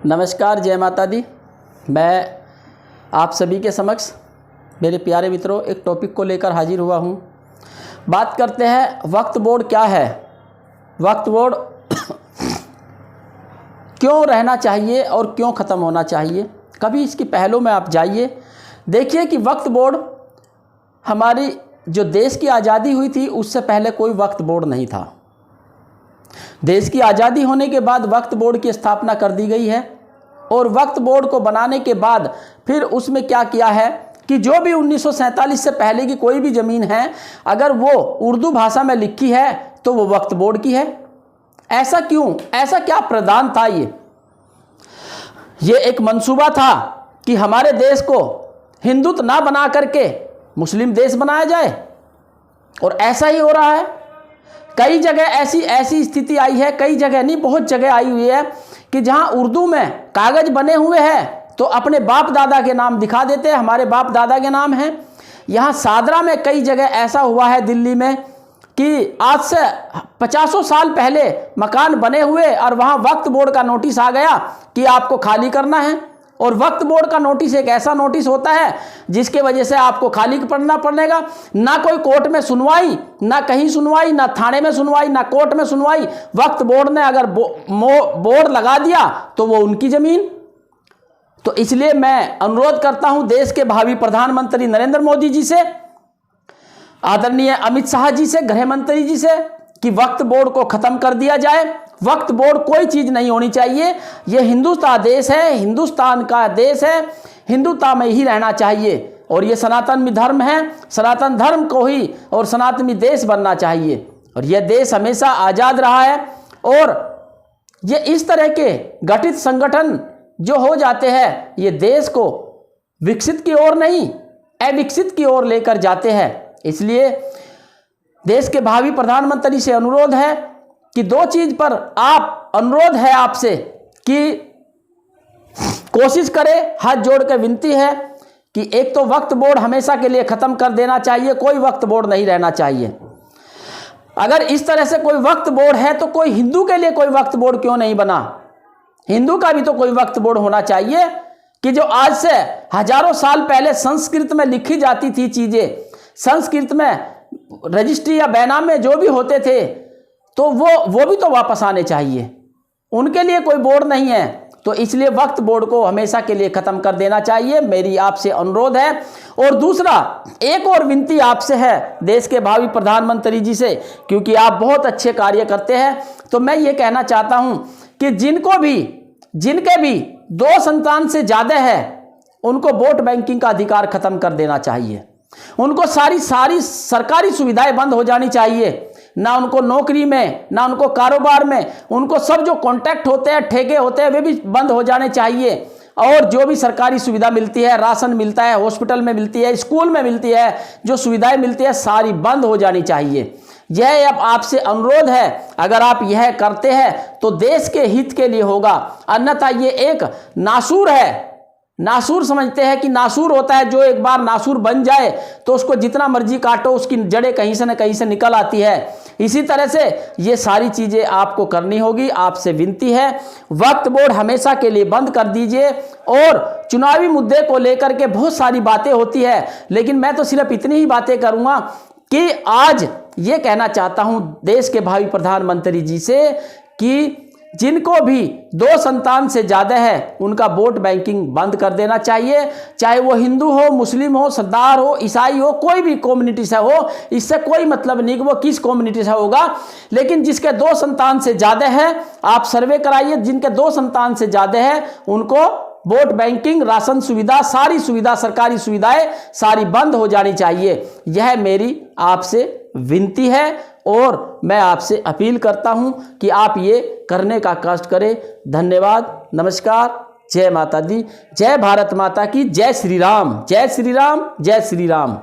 नमस्कार, जय माता दी। मैं आप सभी के समक्ष मेरे प्यारे मित्रों एक टॉपिक को लेकर हाजिर हुआ हूँ। बात करते हैं वक्त बोर्ड क्या है, वक्त बोर्ड क्यों रहना चाहिए और क्यों ख़त्म होना चाहिए। कभी इसकी पहलू में आप जाइए, देखिए कि वक्त बोर्ड हमारी जो देश की आज़ादी हुई थी उससे पहले कोई वक्त बोर्ड नहीं था। देश की आज़ादी होने के बाद वक्त बोर्ड की स्थापना कर दी गई है और वक्त बोर्ड को बनाने के बाद फिर उसमें क्या किया है कि जो भी 1947 से पहले की कोई भी ज़मीन है अगर वो उर्दू भाषा में लिखी है तो वो वक्त बोर्ड की है। ऐसा क्यों, ऐसा क्या प्रावधान था? ये एक मंसूबा था कि हमारे देश को हिंदुत्व ना बना करके मुस्लिम देश बनाया जाए और ऐसा ही हो रहा है। कई जगह ऐसी स्थिति आई है, कई जगह नहीं बहुत जगह आई हुई है कि जहां उर्दू में कागज बने हुए हैं तो अपने बाप दादा के नाम दिखा देते हैं, हमारे बाप दादा के नाम हैं। यहाँ सादरा में कई जगह ऐसा हुआ है दिल्ली में कि आज से 50 साल पहले मकान बने हुए और वहाँ वक्त बोर्ड का नोटिस आ गया कि आपको खाली करना है। और वक्त बोर्ड का नोटिस एक ऐसा नोटिस होता है जिसके वजह से आपको खाली करना पड़ेगा। ना कोई कोर्ट में सुनवाई, ना कहीं सुनवाई, ना थाने में सुनवाई, ना कोर्ट में सुनवाई। वक्त बोर्ड ने अगर बोर्ड लगा दिया तो वो उनकी जमीन। तो इसलिए मैं अनुरोध करता हूं देश के भावी प्रधानमंत्री नरेंद्र मोदी जी से, आदरणीय अमित शाह जी से, गृह मंत्री जी से कि वक्त बोर्ड को खत्म कर दिया जाए। वक्त बोर्ड कोई चीज नहीं होनी चाहिए। यह हिंदुस्तान देश है, हिंदुस्तान का देश है, हिंदुत्व में ही रहना चाहिए और यह सनातन धर्म है, सनातन धर्म को ही और सनातनी देश बनना चाहिए। और यह देश हमेशा आज़ाद रहा है और ये इस तरह के गठित संगठन जो हो जाते हैं ये देश को विकसित की ओर नहीं अविकसित की ओर लेकर जाते हैं। इसलिए देश के भावी प्रधानमंत्री से अनुरोध है कि दो चीज पर अनुरोध है आपसे कि कोशिश करें, हाथ जोड़ कर विनती है कि एक तो वक्त बोर्ड हमेशा के लिए खत्म कर देना चाहिए, कोई वक्त बोर्ड नहीं रहना चाहिए। अगर इस तरह से कोई वक्त बोर्ड है तो कोई हिंदू के लिए कोई वक्त बोर्ड क्यों नहीं बना? हिंदू का भी तो कोई वक्त बोर्ड होना चाहिए कि जो आज से हजारों साल पहले संस्कृत में लिखी जाती थी चीजें, संस्कृत में रजिस्ट्री या बैनामे जो भी होते थे तो वो भी तो वापस आने चाहिए। उनके लिए कोई बोर्ड नहीं है तो इसलिए वक्त बोर्ड को हमेशा के लिए खत्म कर देना चाहिए, मेरी आपसे अनुरोध है। और दूसरा एक और विनती आपसे है देश के भावी प्रधानमंत्री जी से, क्योंकि आप बहुत अच्छे कार्य करते हैं, तो मैं ये कहना चाहता हूं कि जिनके भी 2 संतान से ज्यादा है उनको वोट बैंकिंग का अधिकार खत्म कर देना चाहिए। उनको सारी सरकारी सुविधाएं बंद हो जानी चाहिए, ना उनको नौकरी में, ना उनको कारोबार में, उनको सब जो कॉन्ट्रैक्ट होते हैं, ठेके होते हैं, वे भी बंद हो जाने चाहिए। और जो भी सरकारी सुविधा मिलती है, राशन मिलता है, हॉस्पिटल में मिलती है, स्कूल में मिलती है, जो सुविधाएं मिलती है सारी बंद हो जानी चाहिए। यह अब आपसे अनुरोध है, अगर आप यह करते हैं तो देश के हित के लिए होगा। अन्यथा ये एक नासूर है, नासूर समझते हैं कि नासूर होता है जो एक बार नासूर बन जाए तो उसको जितना मर्जी काटो उसकी जड़ें कहीं से न कहीं से निकल आती है। इसी तरह से ये सारी चीजें आपको करनी होगी। आपसे विनती है वक्त बोर्ड हमेशा के लिए बंद कर दीजिए। और चुनावी मुद्दे को लेकर के बहुत सारी बातें होती है, लेकिन मैं तो सिर्फ इतनी ही बातें करूंगा कि आज ये कहना चाहता हूं देश के भावी प्रधानमंत्री जी से कि जिनको भी 2 संतान से ज्यादा है उनका वोट बैंकिंग बंद कर देना चाहिए। चाहे वो हिंदू हो, मुस्लिम हो, सरदार हो, ईसाई हो, कोई भी कम्युनिटी से हो, इससे कोई मतलब नहीं कि वो किस कम्युनिटी से होगा। लेकिन जिसके 2 संतान से ज्यादा है आप सर्वे कराइए, जिनके 2 संतान से ज्यादा है उनको वोट बैंकिंग, राशन सुविधा, सारी सुविधा, सरकारी सुविधाएं सारी बंद हो जानी चाहिए। यह मेरी आपसे विनती है और मैं आपसे अपील करता हूं कि आप ये करने का कष्ट करें। धन्यवाद, नमस्कार, जय माता दी, जय भारत माता की, जय श्री राम, जय श्री राम, जय श्री राम।